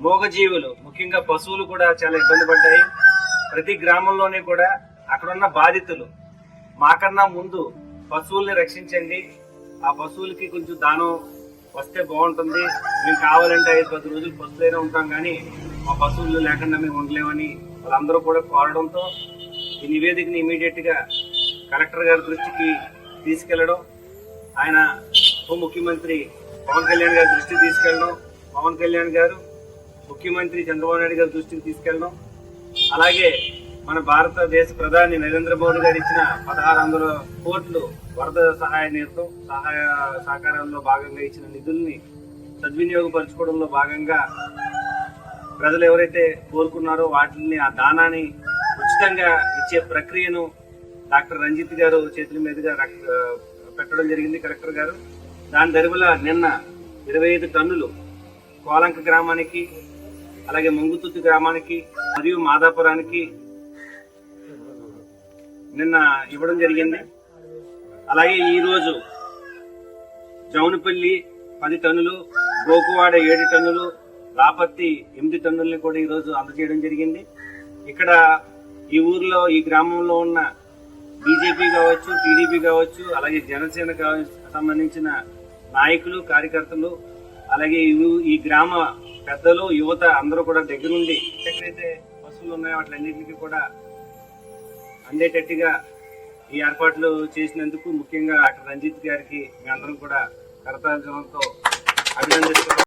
మూగజీవులు ముఖ్యంగా పశువులు కూడా చాలా ఇబ్బంది పడ్డాయి. ప్రతి గ్రామంలోనే కూడా అక్కడున్న బాధితులు మాకన్నా ముందు పశువుల్ని రక్షించండి, ఆ పశువులకి కొంచెం దానం వస్తే బాగుంటుంది, మేము కావాలంటే 5-10 రోజులు పశువులైనా ఉంటాం కానీ మా పశువులు లేకుండా మేము ఉండలేమని వాళ్ళందరూ కూడా కోరడంతో ఈ నివేదికని ఇమీడియట్ గా కలెక్టర్ గారి దృష్టికి తీసుకెళ్లడం, ఆయన ఉప ముఖ్యమంత్రి పవన్ కళ్యాణ్ గారి దృష్టికి తీసుకెళ్లడం, పవన్ కళ్యాణ్ గారు ముఖ్యమంత్రి చంద్రబాబు నాయుడు గారి దృష్టికి తీసుకెళ్లడం, అలాగే మన భారతదేశ ప్రధాని నరేంద్ర మోడీ గారు ఇచ్చిన 1600 కోట్లు వరద సహాయ సహకారాల్లో భాగంగా ఇచ్చిన నిధుల్ని సద్వినియోగపరచుకోవడంలో భాగంగా ప్రజలు ఎవరైతే కోరుకున్నారో వాటిని ఆ దానాన్ని ఉచితంగా ఇచ్చే ప్రక్రియను డాక్టర్ రంజిత్ గారు చేతుల మీదుగా పెట్టడం జరిగింది కలెక్టర్ గారు. దాని దరిమిల నిన్న 25 టన్నులు కోలంక గ్రామానికి, అలాగే ముంగుతుత్తు గ్రామానికి మరియు మాదాపురానికి నిన్న ఇవ్వడం జరిగింది. అలాగే ఈరోజు జౌనుపల్లి 10 టన్నులు, గోకువాడ 7 టన్నులు, రాపత్తి 8 టన్నుల్ని కూడా ఈరోజు అందజేయడం జరిగింది. ఇక్కడ ఈ ఊర్లో ఈ గ్రామంలో ఉన్న బీజేపీ కావచ్చు, టీడీపీ కావచ్చు, అలాగే జనసేన సంబంధించిన నాయకులు, కార్యకర్తలు, అలాగే ఈ గ్రామ పెద్దలు, యువత అందరూ కూడా దగ్గరుండి ఎక్కడైతే పశువులు ఉన్నాయో వాటిలన్నింటికి కూడా అందేటట్టుగా ఈ ఏర్పాట్లు చేసినందుకు ముఖ్యంగా డాక్టర్ రంజిత్ గారికి మీ అందరం కూడా కరతాళ జనంతో అభినందిస్తున్నాం.